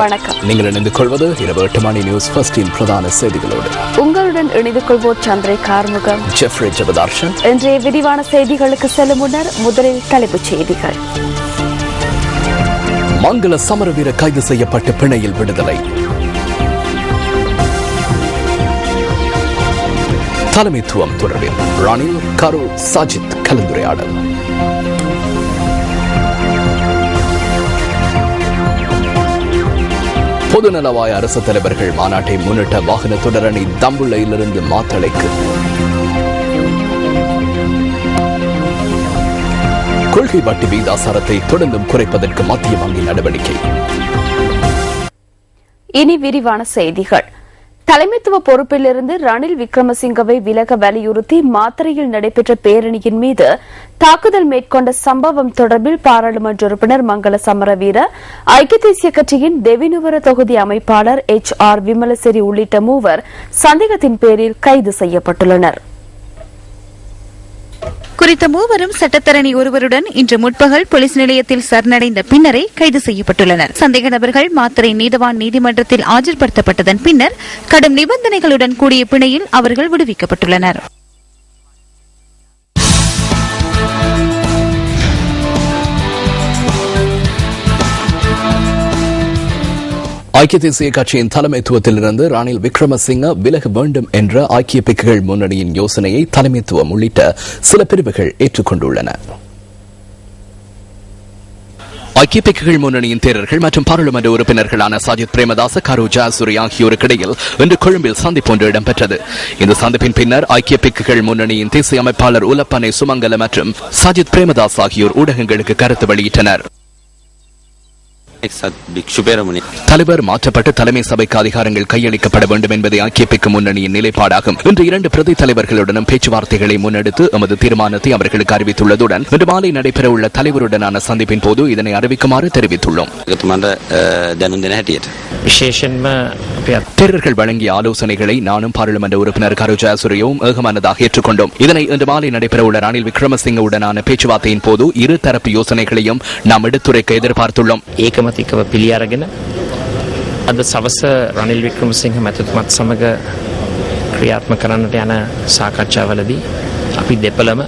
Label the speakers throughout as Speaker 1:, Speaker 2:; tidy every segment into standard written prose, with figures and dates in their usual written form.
Speaker 1: வணக்கம். நீங்கள் இணைந்து கொள்வது இரவு 8 மணி நியூஸ் ஃபர்ஸ்டின் பிரதான செய்திகளோடு.
Speaker 2: உங்களுடன் இணைந்து கொள்வோர் சந்திரை கார்முகம்,
Speaker 1: ஜெஃப்ரி ஜெபதார்ஷன்.
Speaker 2: இன்றைய விரிவான செய்திகளுக்கு செல்லும் முன்னர் முதலில் தலைப்புச் செய்திகள்.
Speaker 1: மங்கள சமரவீர கைது செய்யப்பட்டு பிணையில் விடுதலை. தலைமைத்துவம் தொடர்பில் ரணில் கரு சாஜித் கலந்துரையாடல். பொதுநலவாய அரசு தலைவர்கள் மாநாட்டை முன்னிட்ட வாகன தொடரணி தம்புள்ளையிலிருந்து மாத்தளைக்கு. கொள்கை வட்டி வீதாசாரத்தை தொடர்ந்தும் குறைப்பதற்கு மத்திய வங்கி நடவடிக்கை.
Speaker 2: இனி விரிவான செய்திகள். தலைமைத்துவ பொறுப்பிலிருந்து ரணில் விக்ரமசிங்கவை விலக வலியுறுத்தி மாத்தறையில் நடைபெற்ற பேரணியின் மீது தாக்குதல் மேற்கொண்ட சம்பவம் தொடர்பில் பாராளுமன்ற உறுப்பினர் மங்கள சமரவீர, ஐக்கிய தேசிய கட்சியின் தெவினுவர தொகுதி அமைப்பாளர் HR விமலசிறி உள்ளிட்ட மூவர் சந்தேகத்தின் பேரில் கைது செய்யப்பட்டுள்ளனர்.
Speaker 3: குறித்த மூவரும் சட்டத்தரணி ஒருவருடன் இன்று முற்பகல் போலீஸ் நிலையத்தில் சரணடைந்த பின்னரே கைது செய்யப்பட்டுள்ளனர். சந்தேக நபர்கள் மாத்தறை நீதவான் நீதிமன்றத்தில் ஆஜர்படுத்தப்பட்டதன் பின்னர் கடும் நிபந்தனைகளுடன் கூடிய பிணையில் அவர்கள் விடுவிக்கப்பட்டுள்ளனர்.
Speaker 1: ஐக்கிய தேசிய கட்சியின் தலைமைத்துவத்திலிருந்து ரணில் விக்ரமசிங்க விலக வேண்டும் என்ற ஐக்கிய பிக்குகள் முன்னணியின் யோசனையை தலைமைத்துவம் உள்ளிட்ட சில பிரிவுகள் ஏற்றுக்கொண்டுள்ளன. ஐக்கிய பிக்குகள் முன்னணியின் தேரர்கள் மற்றும் பாராளுமன்ற உறுப்பினர்களான சாஜித் பிரேமதாச, கரு ஜாசூரி ஆகியோருக்கிடையில் இன்று கொழும்பில் சந்திப்பு ஒன்று இடம்பெற்றது. இந்த சந்திப்பின் பின்னர் ஐக்கிய பிக்குகள் முன்னணியின் தேசிய அமைப்பாளர் உலப்பனை சுமங்கல மற்றும் சாஜித் பிரேமதாஸ் ஆகியோர் ஊடகங்களுக்கு கருத்து வெளியிட்டனர். தலைவர் மாற்றப்பட்டு தலைமை சபைக்கு அதிகாரங்கள் கையளிக்கப்பட வேண்டும் என்பதை ஐக்கிய பிக்கு முன்னணியின் நிலைப்பாடாகும். இன்று 2 பிரதி தலைவர்களுடனும் பேச்சுவார்த்தைகளை முன்னெடுத்து எமது தீர்மானத்தை அவர்களுக்கு அறிவித்துள்ளதுடன் இன்று மாலை நடைபெறவுள்ள தலைவருடனான சந்திப்பின் போது இதனை அறிவிக்குமாறு தெரிவித்துள்ளோம். தேரர்கள் வழங்கிய ஆலோசனைகளை நானும் பாராளுமன்ற உறுப்பினர் கரு ஜாசூரியவும் ஏகமனதாக ஏற்றுக்கொண்டோம். இதனை இன்று மாலை நடைபெறவுள்ள ரணில் விக்ரமசிங்க உடனான பேச்சுவார்த்தையின் போது இரு தரப்பு யோசனைகளையும் நாம் எடுத்துரைக்க எதிர்பார்த்துள்ளோம்.
Speaker 4: ඒකමතිකව පිළි අරගෙන අද සවස රනිල් වික්‍රමසිංහ මැතිතුමත් සමග ක්‍රියාත්මක කරන්නට යන සාකච්ඡාවලදී අපි දෙපළම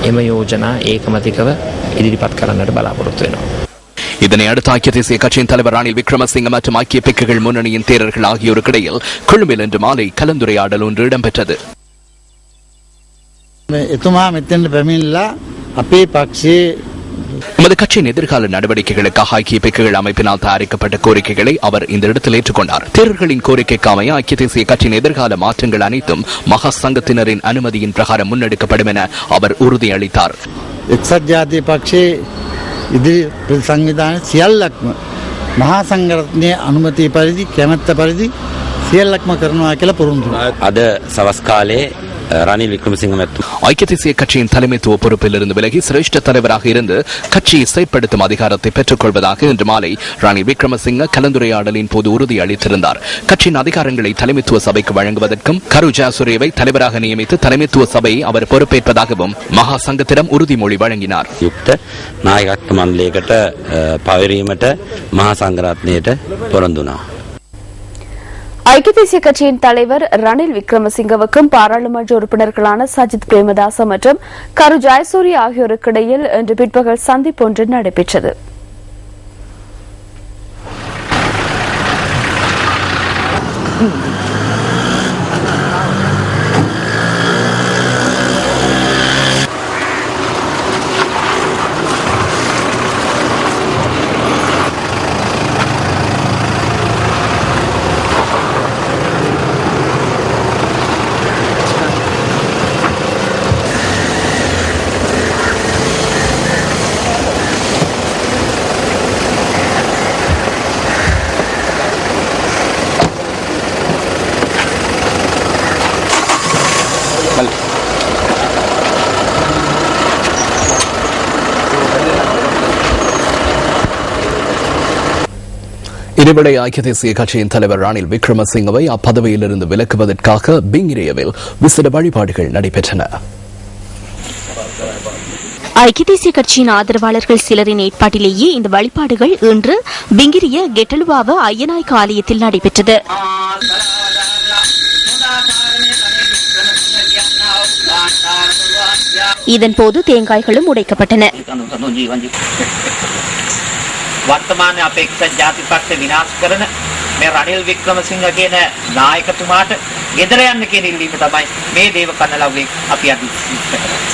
Speaker 4: එම යෝජනා ඒකමතිකව ඉදිරිපත් කරන්නට බලාපොරොත්තු වෙනවා.
Speaker 1: இதனை அடுத்து ஐக்கிய தேசிய கட்சியின் தலைவர் ரணில் விக்ரமசிங்க மற்றும் ஐக்கிய பிக்குகள் முன்னணியின் தேரர்கள் ஆகியோருக்கிடையில் கொழும்பில் இன்று மாலை கலந்துரையாடல் ஒன்று இடம்பெற்றது. எமது கட்சியின் எதிர்கால நடவடிக்கைகளுக்காக ஐக்கிய பிக்குகள் அமைப்பினால் தயாரிக்கப்பட்ட கோரிக்கைகளை அவர் இந்த இடத்தில் ஏற்றுக்கொண்டார். தேரர்களின் கோரிக்கைக்கு அமைய ஐக்கிய தேசிய கட்சியின் எதிர்கால மாற்றங்கள் அனைத்தும் மகா சங்கத்தினரின் அனுமதியின் பிரகாரம் முன்னெடுக்கப்படும் என அவர் உறுதியளித்தார்.
Speaker 5: එක්සත් ජාතික පක්ෂයේ ඉදිරි සංවිධාන සියල්ලක්ම මහා සංඝරත්නයේ අනුමැතිය පරිදි කැමැත්ත පරිදි සියල්ලක්ම කරනවා කියලා පුරුදු වුණා.
Speaker 6: අද සවස් කාලේ ரணில் விக்ரமசிங்க
Speaker 1: ஐக்கிய தேசிய கட்சியின் தலைமைத்துவ பொறுப்பில் இருந்து விலகி சிரேஷ்ட தலைவராக இருந்து கட்சியை செயற்படுத்தும் அதிகாரத்தை பெற்றுக் கொள்வதாக இன்று மாலை ரணில் விக்ரமசிங்க கலந்துரையாடலின் போது உறுதி அளித்திருந்தார். கட்சியின் அதிகாரங்களை தலைமைத்துவ சபைக்கு வழங்குவதற்கும் கரு ஜாசூரியவை தலைவராக நியமித்து தலைமைத்துவ சபையை அவர் பொறுப்பேற்பதாகவும் மகா சங்கத்திடம் உறுதிமொழி வழங்கினார்.
Speaker 6: யுக்த நாயகත්ව මණ්ඩලයකට පවරීමට මහා සංඝරත්නයට පොරොන්දු වුණා.
Speaker 2: ஐக்கிய தேசிய கட்சியின் தலைவர் ரணில் விக்ரமசிங்கவுக்கும் பாராளுமன்ற உறுப்பினர்களான சஜித் பிரேமதாச மற்றும் கரு ஜாயசூரி ஆகியோருக்கிடையில் இன்று பிற்பகல் சந்திப்பு ஒன்று நடைபெற்றது.
Speaker 1: இதேவேளை ஐக்கிய தேசிய கட்சியின் தலைவர் ரணில் விக்ரமசிங்கவை அப்பதவியிலிருந்து விலக்குவதற்காக பிங்கிரியவில் விசேட வழிபாடுகள் நடைபெற்றன.
Speaker 7: ஐக்கிய தேசிய கட்சியின் ஆதரவாளர்கள் சிலரின் ஏற்பாட்டிலேயே இந்த வழிபாடுகள் இன்று பிங்கிரிய கெட்டலுவாவ ஐயநாயக்க ஆலயத்தில் நடைபெற்றது. இதன்போது தேங்காய்களும் உடைக்கப்பட்டன.
Speaker 8: වර්තමාන අපේක්ෂා ජාතිපක්ෂ විනාශ කරන මේ රනිල් වික්‍රමසිංහ කියන නායකතුමාට ගෙදර යන්න කියන ඉල්ලීම තමයි මේ දේව කන්නලව්වේ අපි අද සිද්ධ කරන්නේ.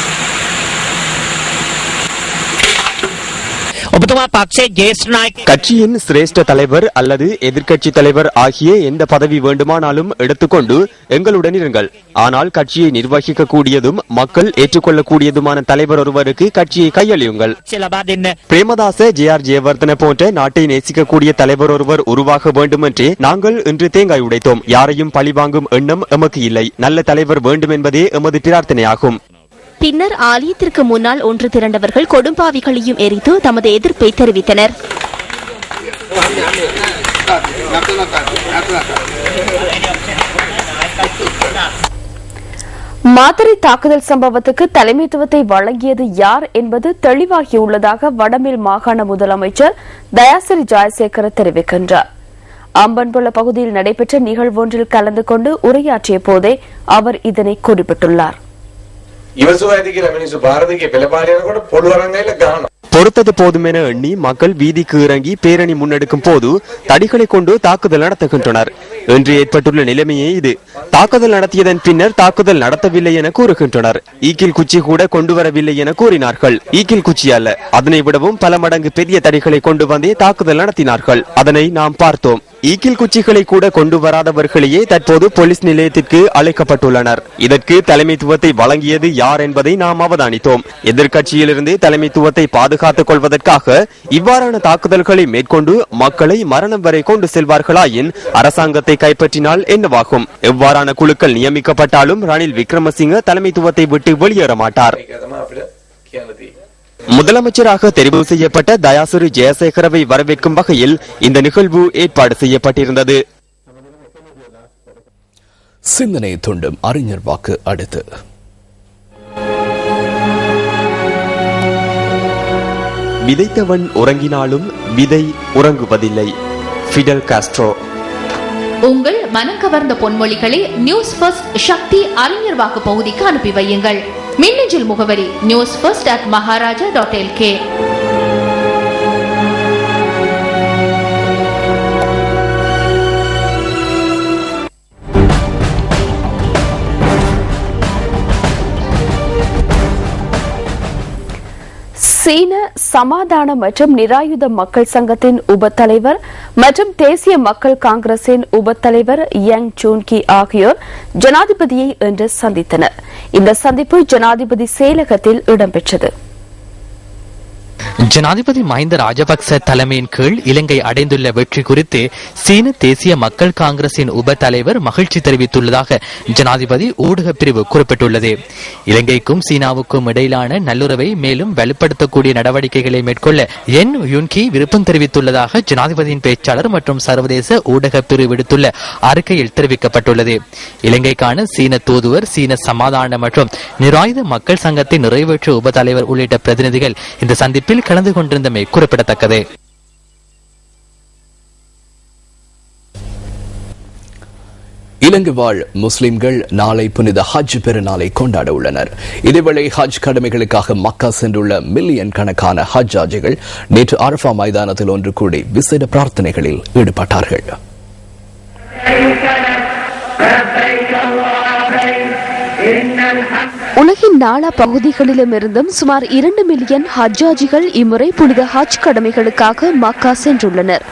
Speaker 9: கட்சியின் சிரேஷ்ட தலைவர் அல்லது எதிர்க்கட்சி தலைவர் ஆகிய எந்த பதவி வேண்டுமானாலும் எடுத்துக்கொண்டு எங்களுடன் இருங்கள். ஆனால் கட்சியை நிர்வகிக்க கூடியதும் மக்கள் ஏற்றுக்கொள்ளக்கூடியதுமான தலைவர் ஒருவருக்கு கட்சியை கையளியுங்கள். பிரேமதாச ஜே.ஆர். ஜெயவர்தன போன்ற நாட்டை நேசிக்கக்கூடிய தலைவர் ஒருவர் உருவாக வேண்டும் என்றே நாங்கள் இன்று தேங்காய் உடைத்தோம். யாரையும் பழிவாங்கும் எண்ணம் எமக்கு இல்லை. நல்ல தலைவர் வேண்டும் என்பதே எமது பிரார்த்தனையாகும்.
Speaker 7: பின்னர் ஆலயத்திற்கு முன்னால் ஒன்று திரண்டவர்கள் கொடும்பாவிகளையும் எரித்து தமது எதிர்ப்பை தெரிவித்தனர்.
Speaker 2: மாத்தறை தாக்குதல் சம்பவத்துக்கு தலைமைத்துவத்தை வழங்கியது யார் என்பது தெளிவாகியுள்ளதாக வடமேல் மாகாண முதலமைச்சர் தயாசிரி ஜெயசேகர தெரிவிக்கின்றார். அம்பன்புல பகுதியில் நடைபெற்ற நிகழ்வொன்றில் கலந்து கொண்டு உரையாற்றிய போதே அவர் இதனை குறிப்பிட்டுள்ளார்.
Speaker 9: பொறுத்தது போதும் என எண்ணி மக்கள் வீதிக்கு இறங்கி பேரணி முன்னெடுக்கும் போது தடிகளை கொண்டு தாக்குதல் நடத்துகின்றனர் என்று ஏற்பட்டுள்ள நிலைமையே இது. தாக்குதல் நடத்தியதன் பின்னர் தாக்குதல் நடத்தவில்லை என கூறுகின்றனர். ஈக்கில் குச்சி கூட கொண்டு வரவில்லை என கூறினார்கள். ஈக்கில் குச்சி அல்ல, அதனை விடவும் பல மடங்கு பெரிய தடிகளை கொண்டு வந்தே தாக்குதல் நடத்தினார்கள். அதனை நாம் பார்த்தோம். ஈக்கில் குச்சிகளை கூட கொண்டு வராதவர்களையே தற்போது போலீஸ் நிலையத்திற்கு அழைக்கப்பட்டுள்ளனர். இதற்கு தலைமைத்துவத்தை வழங்கியது யார் என்பதை நாம் அவதானித்தோம். எதிர்கட்சியிலிருந்து தலைமைத்துவத்தை பாதுகாத்துக் கொள்வதற்காக இவ்வாறான தாக்குதல்களை மேற்கொண்டு மக்களை மரணம் வரை கொண்டு செல்வார்களாயின் அரசாங்கத்தை கைப்பற்றினால் என்னவாகும்? எவ்வாறான குழுக்கள் நியமிக்கப்பட்டாலும் ரணில் விக்ரமசிங்க தலைமைத்துவத்தை விட்டு வெளியேற மாட்டார். முதலமைச்சராக தெரிவு செய்யப்பட்ட தயாசிரி ஜெயசேகரவை வரவேற்கும் வகையில் இந்த நிகழ்வு ஏற்பாடு செய்யப்பட்டிருந்தது.
Speaker 1: சிந்தனை தூண்டும் அறிஞர் வாக்கு அடுத்து.
Speaker 9: விதைத்தவன் உறங்கினாலும் விதை உறங்குவதில்லை. Fidel Castro.
Speaker 10: உங்கள் மனம் கவர்ந்த பொன்மொழிகளை நியூஸ் ஃபர்ஸ்ட் சக்தி அறிஞர் வாக்கு பகுதிக்கு அனுப்பி வையுங்கள். மின்னஞ்சல் முகவரி newsfirst@maharaja.lk.
Speaker 2: சீன சமாதான மற்றும் நிராயுத மக்கள் சங்கத்தின் உபத்தலைவர் மற்றும் தேசிய மக்கள் காங்கிரசின் உபத்தலைவர் யங் சூன்கி ஆகியோர் ஜனாதிபதியை இன்று சந்தித்தனர். இந்த சந்திப்பு ஜனாதிபதி செயலகத்தில் இடம்பெற்றது.
Speaker 11: ஜனாதிபதி மஹிந்த ராஜபக்ச தலைமையின் கீழ் இலங்கை அடைந்துள்ள வெற்றி குறித்து சீன தேசிய மக்கள் காங்கிரசின் உப தலைவர் மகிழ்ச்சி தெரிவித்துள்ளதாக ஜனாதிபதி ஊடக பிரிவு குறிப்பிட்டுள்ளது. இலங்கைக்கும் சீனாவுக்கும் இடையிலான நல்லுறவை மேலும் வலுப்படுத்தக்கூடிய நடவடிக்கைகளை மேற்கொள்ள என் யுன்கி விருப்பம் தெரிவித்துள்ளதாக ஜனாதிபதியின் பேச்சாளர் மற்றும் சர்வதேச ஊடக பிரிவு விடுத்துள்ள அறிக்கையில் தெரிவிக்கப்பட்டுள்ளது. இலங்கைக்கான சீன தூதுவர், சீன சமாதான மற்றும் நிராயுத மக்கள் சங்கத்தின் நிறைவேற்று உப தலைவர் உள்ளிட்ட பிரதிநிதிகள் இந்த சந்திப்பில் கலந்து கொண்டிருந்தமை குறிப்பிடத்தக்கது.
Speaker 1: இலங்கை வாழ் முஸ்லிம்கள் நாளை புனித ஹஜ் பெருநாளை கொண்டாட உள்ளனர். இதேவேளை ஹஜ் கடமைகளுக்காக மக்கா சென்றுள்ள மில்லியன் கணக்கான ஹஜ் ஆஜிகள் நேற்று அரஃபா மைதானத்தில் ஒன்று கூடி விசேட பிரார்த்தனைகளில் ஈடுபட்டார்கள்.
Speaker 2: உலகின் நாலா பகுதிகளிலும் இருந்தும் சுமார் 2 மில்லியன் ஹஜ்ஜாஜிகள் இம்முறை புனித ஹஜ் கடமைகளுக்காக மக்கா சென்றுள்ளனர்.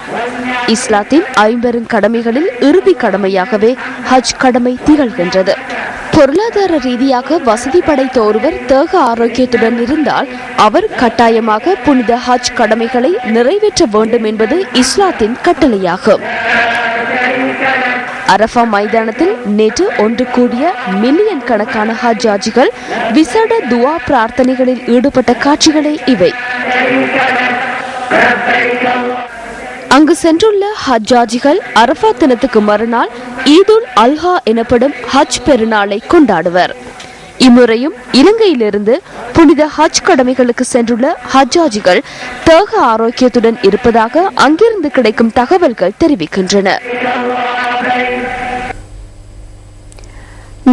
Speaker 2: இஸ்லாத்தின் 50 கடமைகளில் இறுதி கடமையாகவே ஹஜ் கடமை திகழ்கின்றது. பொருளாதார ரீதியாக வசதி படைத்த ஒருவர் தேக ஆரோக்கியத்துடன் இருந்தால் அவர் கட்டாயமாக புனித ஹஜ் கடமைகளை நிறைவேற்ற வேண்டும் என்பது இஸ்லாத்தின் கட்டளையாகும். அரஃபா மைதானத்தில் நேற்று ஒன்று கூடிய மில்லியன் கணக்கான ஹஜ்ஜாஜிகள் விசேட துவா பிரார்த்தனைகளில் ஈடுபட்ட காட்சிகளே இவை. அங்கு சென்றுள்ள ஹஜ்ஜாஜிகள் அரஃபாத் தினத்துக்கு மறுநாள் ஈதுல் அல்ஹா எனப்படும் ஹஜ் பெருநாளை கொண்டாடுவர். இம்முறையும் இலங்கையிலிருந்து புனித ஹஜ் கடமைகளுக்கு சென்றுள்ள ஹஜ்ஜாஜிகள் தேக ஆரோக்கியத்துடன் இருப்பதாக அங்கிருந்து கிடைக்கும் தகவல்கள் தெரிவிக்கின்றன.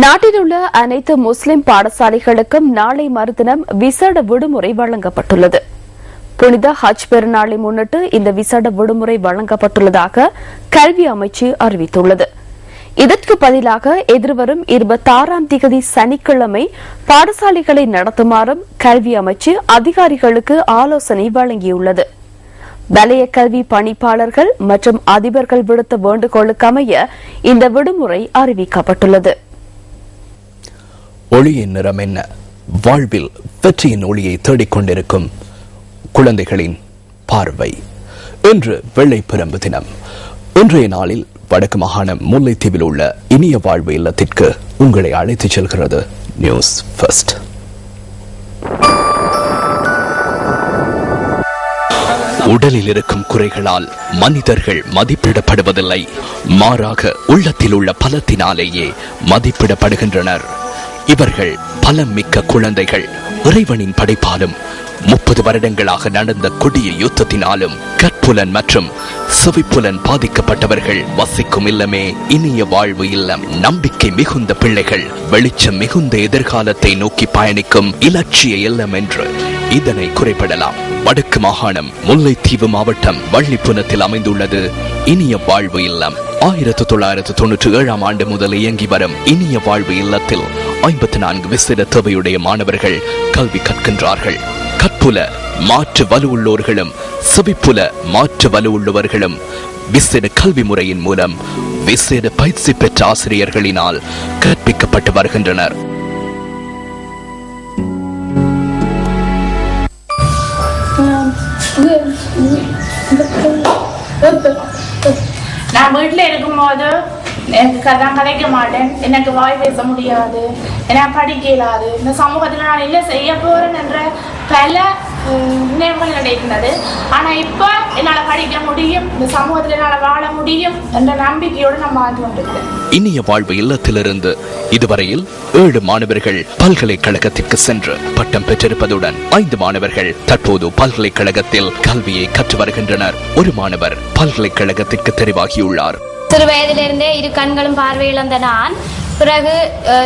Speaker 2: நாட்டில் உள்ள அனைத்து முஸ்லிம் பாடசாலைகளுக்கும் நாளை மறுதினம் விசேட விடுமுறை வழங்கப்பட்டுள்ளது. புனித ஹஜ் பெருநாளை முன்னிட்டு இந்த விசேட விடுமுறை வழங்கப்பட்டுள்ளதாக கல்வி அமைச்சு அறிவித்துள்ளது. இதற்கு பதிலாக எதிர்வரும் 26ஆம் தேதி சனிக்கிழமை பாடசாலைகளை நடத்துமாறும் கல்வி அமைச்சு அதிகாரிகளுக்கு ஆலோசனை வழங்கியுள்ளது. வலய கல்வி பணிப்பாளர்கள் மற்றும் அதிபர்கள் விடுத்த வேண்டுகோளுக்கு அமைய இந்த விடுமுறை அறிவிக்கப்பட்டுள்ளது.
Speaker 1: ஒளியின் நிறம் என்ன? வாழ்வில் வெற்றியின் ஒளியை தேடிக்கொண்டிருக்கும் குழந்தைகளின் பார்வை. இன்று வெள்ளை பிரம்பு தினம். இன்றைய நாளில் வடக்கு மாகாணம் முல்லைத்தீவில் உள்ள இனிய வாழ்வு இல்லத்திற்கு உங்களை அழைத்துச் செல்கிறது நியூஸ் ஃபர்ஸ்ட். உடலில் இருக்கும் குறைகளால் மனிதர்கள் மதிப்பிடப்படுவதில்லை, மாறாக உள்ளத்தில் உள்ள பலத்தினாலேயே மதிப்பிடப்படுகின்றனர். இவர்கள் பலம் மிக்க குழந்தைகள். இறைவனின் படைப்பாலும் 30 வருடங்களாக நடந்த கொடிய யுத்தத்தினாலும் கற்புலன் மற்றும் செவிப்புலன் பாதிக்கப்பட்டவர்கள் வசிக்கும் இல்லமே இனிய வாழ்வு இல்லம். நம்பிக்கை மிகுந்த பிள்ளைகள் வெளிச்சம் மிகுந்த எதிர்காலத்தை நோக்கி பயணிக்கும் இலட்சிய இல்லம் என்று இதனை குறிப்பிடலாம். வடக்கு மாகாணம் முல்லைத்தீவு மாவட்டம் வள்ளிப்புனத்தில் அமைந்துள்ளது இனிய வாழ்வு இல்லம். 1997ஆம் ஆண்டு முதல் இயங்கி வரும் இனிய வாழ்வு இல்லத்தில் 54 விசேட தேவையுடைய மாணவர்கள் கல்வி கற்கின்றார்கள். கற்புல மாற்று வலுவுள்ளோர்களும் செவிப்புல மாற்று வலுவுள்ளவர்களும் விசேட கல்வி முறையின் மூலம் விசேட பயிற்சி பெற்ற ஆசிரியர்களினால் கற்பிக்கப்பட்டு வருகின்றனர்.
Speaker 12: நான் வீட்டில் இருக்கும்போது எனக்கு கதைக்க மாட்டேன், எனக்கு வாய் பேச முடியாது, எனக்கு படிக்க இயலாது, இந்த சமூகத்தில் நான் என்ன செய்ய போறேன் என்ற பல நினைவுகள் கிடைக்கின்றது. ஆனால் இப்போ என்னால் படிக்க முடியும், இந்த சமூகத்தில் என்னால் வாழ முடியும் என்ற நம்பிக்கையோடு நான் வாழ்ந்து கொண்டிருக்கிறேன்.
Speaker 1: இனிய வாழ்வு இல்லத்திலிருந்து இதுவரையில் 7 மாணவர்கள் பல்கலைக்கழகத்திற்கு சென்று பட்டம் பெற்றிருப்பதுடன் 5 மாணவர்கள் தற்போது பல்கலைக்கழகத்தில் கல்வியை கற்று வருகின்றனர். ஒரு மாணவர் பல்கலைக்கழகத்திற்கு தெரிவாகியுள்ளார்.
Speaker 13: சிறு வயதிலிருந்தே 2 கண்களும் பார்வையிழந்த நான் பிறகு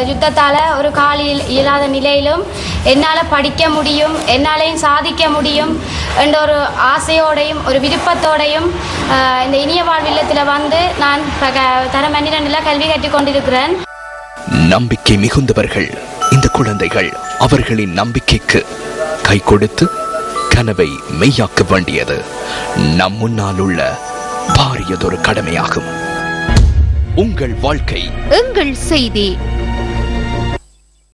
Speaker 13: யுத்தத்தால் ஒரு காலில் இயலாத நிலையிலும் என்னால் படிக்க முடியும், என்னாலையும் சாதிக்க முடியும் என்ற ஒரு ஆசையோடையும் ஒரு விருப்பத்தோடையும் இந்த இனிய வாழ்வில்லத்தில் வந்து நான் தரம் 12 கல்வி கற்றுக் கொண்டிருக்கிறேன்.
Speaker 1: நம்பிக்கை மிகுந்தவர்கள் இந்த குழந்தைகள். அவர்களின் நம்பிக்கைக்கு கை கொடுத்து கனவை மெய்யாக்க வேண்டியது நம் முன்னால் உள்ள பாரியதொரு கடமையாகும். உங்கள் வாழ்க்கை
Speaker 10: எங்கள் செய்தி.